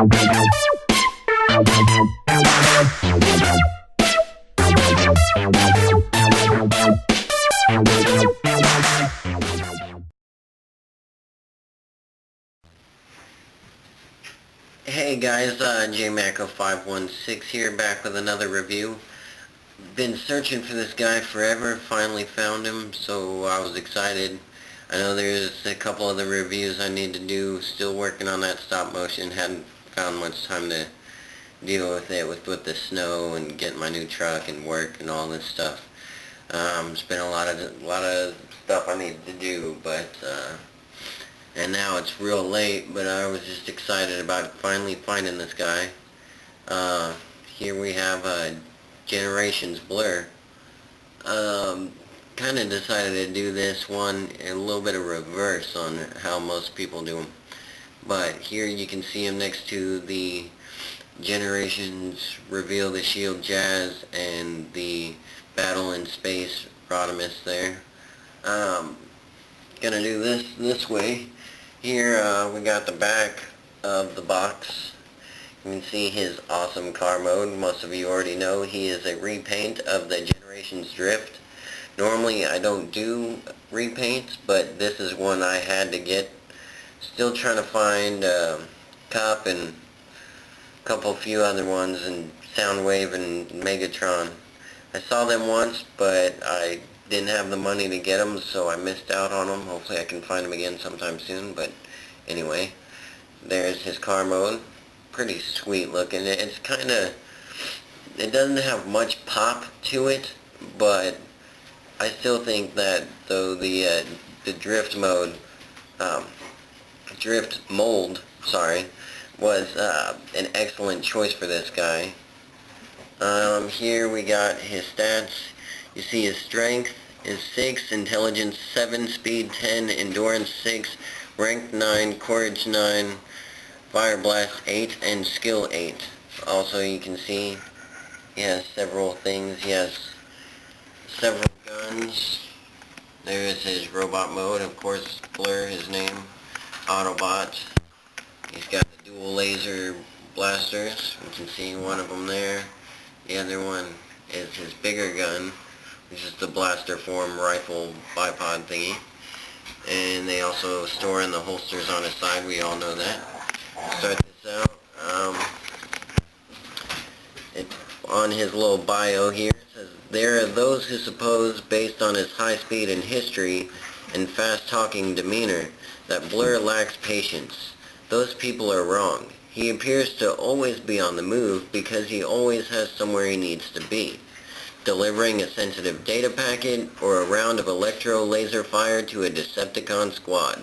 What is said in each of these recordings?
Hey guys, JMacO516 here, back with another review. Been searching for this guy forever, finally found him, so I was excited. I know there's a couple other reviews I need to do, still working on that stop motion, hadn't found much time to deal with it with the snow and getting my new truck and work and all this stuff. It's been a lot of stuff I need to do, but and now it's real late, but I was just excited about finally finding this guy. Here we have Generations Blurr. Kind of decided to do this one a little bit of reverse on how most people do them. But here you can see him next to the Generations Reveal the Shield Jazz and the Battle in Space Rodimus there. Gonna do this way. Here we got the back of the box. You can see his awesome car mode. Most of you already know he is a repaint of the Generations Drift. Normally I don't do repaints, but this is one I had to get. Still trying to find Cop and a couple few other ones, and Soundwave and Megatron. I saw them once, but I didn't have the money to get them, so I missed out on them. Hopefully I can find them again sometime soon, but anyway, there's his car mode. Pretty sweet looking. It's kind of, it doesn't have much pop to it, but I still think that though the drift mode, drift mold, sorry, was an excellent choice for this guy. Here we got his stats. You see his strength is 6, intelligence 7, speed 10, endurance 6, rank 9, courage 9, fire blast 8, and skill 8. Also you can see he has several things. He has several guns. There is his robot mode, of course, Blurr, his name, Autobot. He's got the dual laser blasters. You can see one of them there. The other one is his bigger gun, which is the blaster form rifle bipod thingy. And they also store in the holsters on his side, we all know that. Start this out. On his little bio here, it says, there are those who suppose, based on his high speed and history and fast-talking demeanor, that Blurr lacks patience. Those people are wrong. He appears to always be on the move because he always has somewhere he needs to be. Delivering a sensitive data packet or a round of electro-laser fire to a Decepticon squad.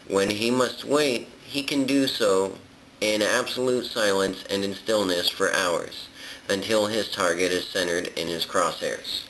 When he must wait, he can do so in absolute silence and in stillness for hours, until his target is centered in his crosshairs.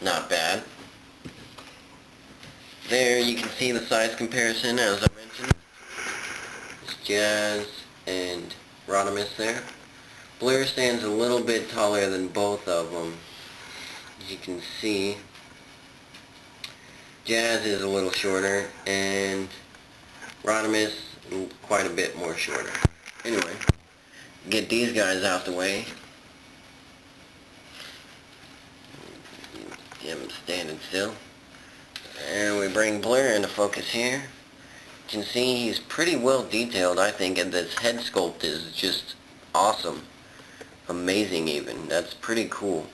Not bad. There you can see the size comparison, as I mentioned. It's Jazz and Rodimus there. Blurr stands a little bit taller than both of them. As you can see, Jazz is a little shorter, and Rodimus quite a bit more shorter. Anyway, get these guys out the way. Get him standing still. And we bring Blurr into focus here. You can see he's pretty well detailed, I think, and this head sculpt is just awesome. Amazing even. That's pretty cool.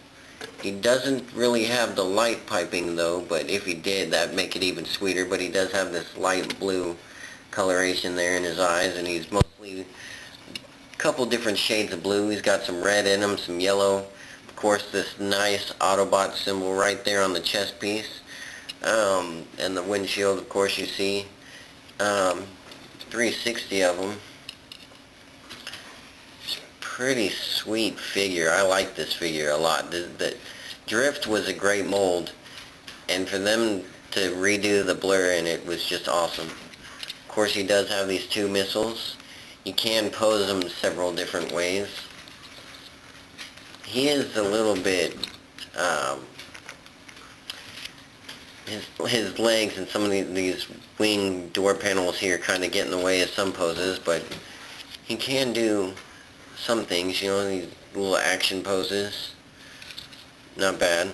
He doesn't really have the light piping though, but if he did, that'd make it even sweeter. But he does have this light blue coloration there in his eyes, and he's mostly a couple different shades of blue. He's got some red in him, some yellow. Of course, this nice Autobot symbol right there on the chest piece. And the windshield, of course, you see. 360 of them. Pretty sweet figure. I like this figure a lot. The Drift was a great mold, and for them to redo the Blurr in it was just awesome. Of course, he does have these 2 missiles. You can pose them several different ways. He is a little bit, his legs and some of these wing door panels here kind of get in the way of some poses, but he can do some things, you know, these little action poses. Not bad.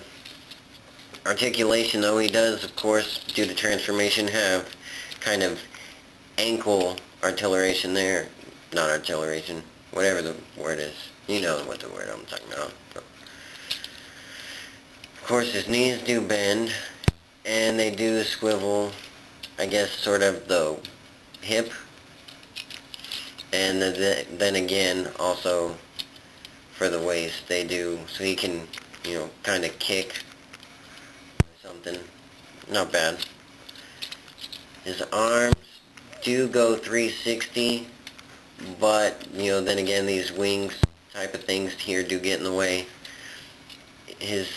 Articulation, though, he does, of course, due to transformation, have kind of ankle articulation there. Not articulation, whatever the word is. You know what the word I'm talking about. Of course, his knees do bend, and they do swivel, I guess, sort of the hip. And then again, also for the waist, they do, so he can, you know, kind of kick or something. Not bad. His arms do go 360, but, you know, then again, these wings type of things here do get in the way. His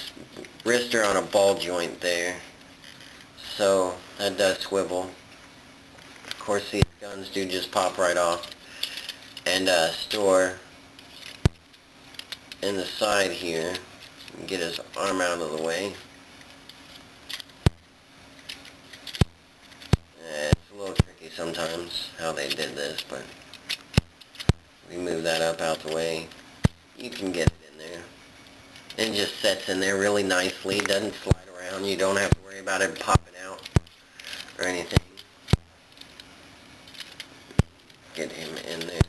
wrists are on a ball joint there, so that does swivel. Of course, these guns do just pop right off. And store in the side here, get his arm out of the way. It's a little tricky sometimes how they did this, but we move that up out the way. You can get it in there. It just sets in there really nicely. It doesn't slide around. You don't have to worry about it popping out or anything. Get him in there.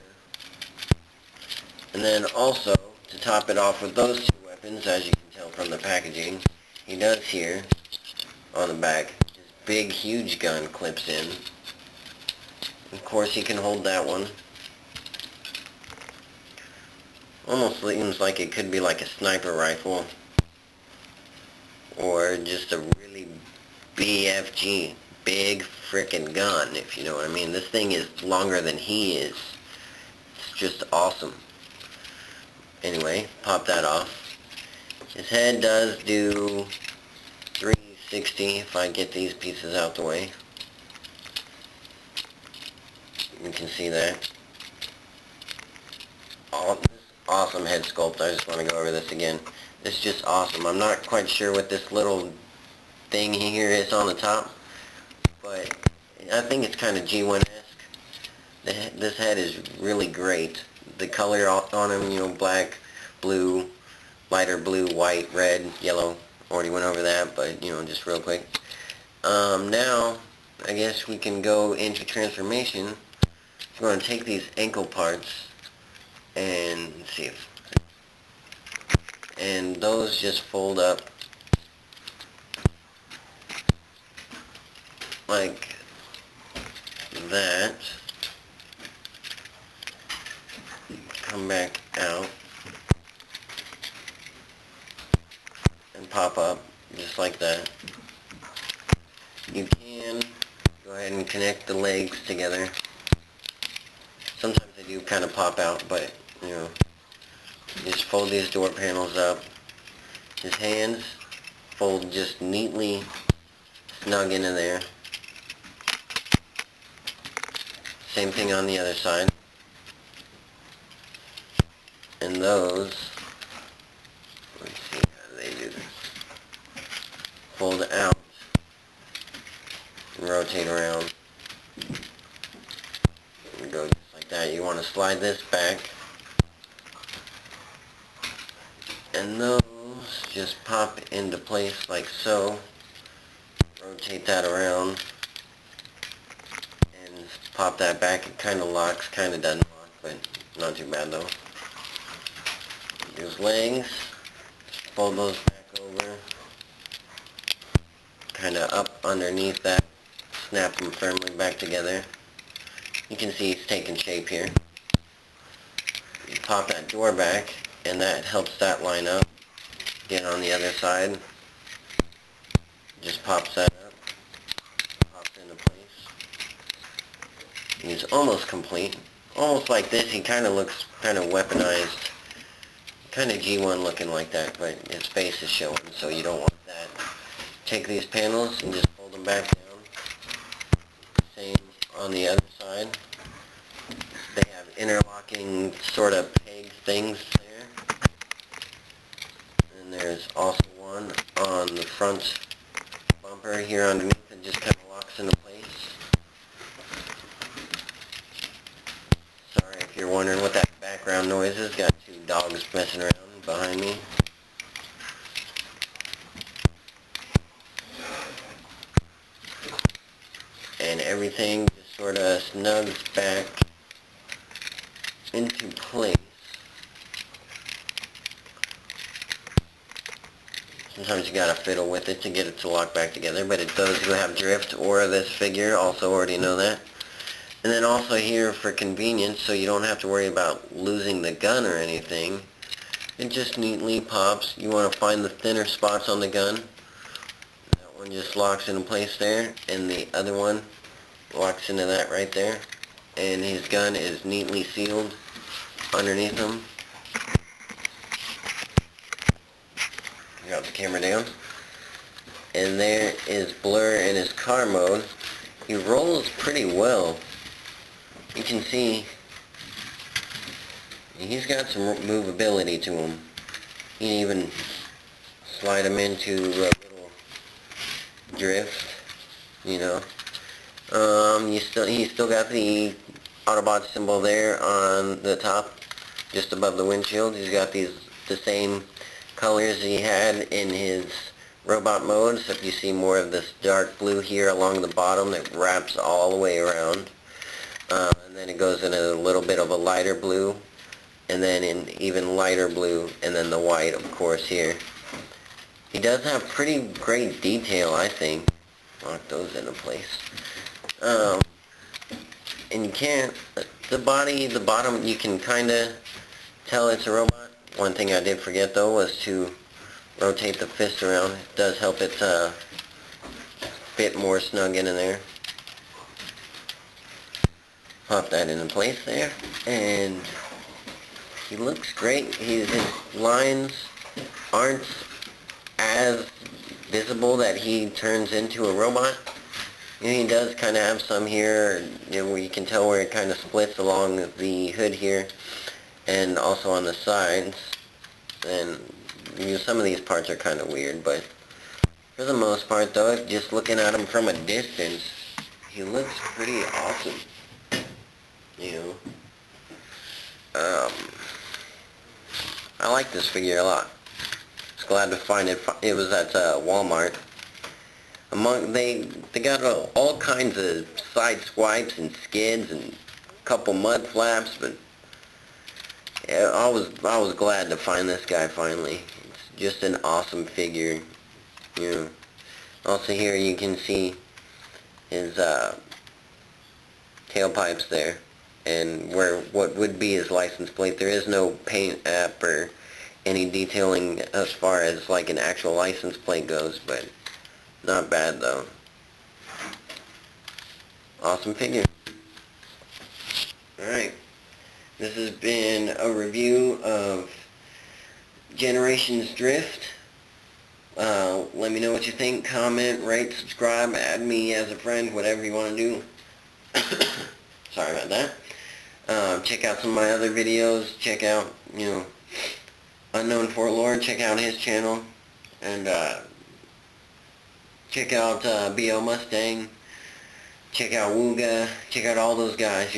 And then also, to top it off with those two weapons, as you can tell from the packaging, he does here, on the back, his big, huge gun clips in. Of course, he can hold that one. Almost seems like it could be like a sniper rifle, or just a really BFG, big frickin' gun, if you know what I mean. This thing is longer than he is. It's just awesome. Anyway, pop that off. His head does do 360 if I get these pieces out the way. You can see that. Awesome head sculpt. I just want to go over this again. It's just awesome. I'm not quite sure what this little thing here is on the top, but I think it's kind of G1-esque. This head is really great. The color on him, you know, black, blue, lighter blue, white, red, yellow. Already went over that, but, you know, just real quick. Now, I guess we can go into transformation. We're going to take these ankle parts and see if... And those just fold up like that. Come back out and pop up just like that. You can go ahead and connect the legs together. Sometimes they do kind of pop out, but you know, just fold these door panels up. His hands fold just neatly snug into there. Same thing on the other side. And those, let's see how they do this. Fold out and rotate around. And go just like that. You want to slide this back. And those just pop into place like so. Rotate that around. And pop that back. It kind of locks, kind of doesn't lock, but not too bad though. His legs, fold those back over, kind of up underneath that, snap them firmly back together. You can see he's taking shape here. You pop that door back, and that helps that line up. Get on the other side, just pops that up, pops into place. He's almost complete. Almost like this, he kind of looks kind of weaponized. Kind of G1 looking like that, but his face is showing, so you don't want that. Take these panels and just fold them back down. Same on the other side. They have interlocking sort of peg things there. And there's also one on the front bumper here underneath that just kind of locks into place. Sorry if If you're wondering what that background noise is, got two dogs messing around behind me. And everything just sort of snugs back into place. Sometimes you gotta fiddle with it to get it to lock back together, but it does have drift or this figure, also already know that. And then also here for convenience, so you don't have to worry about losing the gun or anything, it just neatly pops. You want to find the thinner spots on the gun. That one just locks into place there, and the other one locks into that right there. And his gun is neatly sealed underneath him. Drop the camera down. And there is Blurr in his car mode. He rolls pretty well. You can see he's got some movability to him. You can even slide him into a little drift, you know. He's still got the Autobot symbol there on the top, just above the windshield. He's got the same colors he had in his robot mode, except you see more of this dark blue here along the bottom that wraps all the way around. And then it goes in a little bit of a lighter blue, and then in even lighter blue, and then the white, of course, here. He does have pretty great detail, I think. Lock those into place. And you can't, the bottom, you can kind of tell it's a robot. One thing I did forget, though, was to rotate the fist around. It does help it fit more snug in there. Pop that into place there, and he looks great. His lines aren't as visible that he turns into a robot. He does kind of have some here, where you can tell where it kind of splits along the hood here, and also on the sides. And some of these parts are kind of weird, but for the most part, though, just looking at him from a distance, he looks pretty awesome. I like this figure a lot. Just glad to find it. It was at Walmart. They got all kinds of side swipes and skids and a couple mud flaps, but yeah, I was glad to find this guy finally. It's just an awesome figure. Also here you can see his tailpipes there, and what would be his license plate. There is no paint app or any detailing as far as like an actual license plate goes, but not bad though. Awesome figure. Alright, this has been a review of Generations Drift. Let me know what you think. Comment, rate, subscribe, add me as a friend, whatever you want to do. Sorry about that. Check out some of my other videos. Check out, Unknown Fort Lord. Check out his channel. And check out B.O. Mustang. Check out Wooga. Check out all those guys,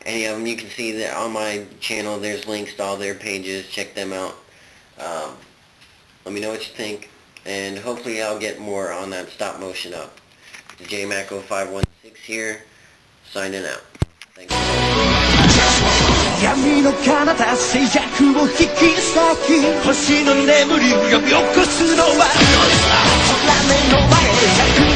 Any of them, you can see that on my channel. There's links to all their pages. Check them out. Let me know what you think. And hopefully I'll get more on that stop motion up. JMaco516 here, signing out. Thanks. 闇の彼方静寂を引き裂き星の眠りを呼び起こすのは空目の前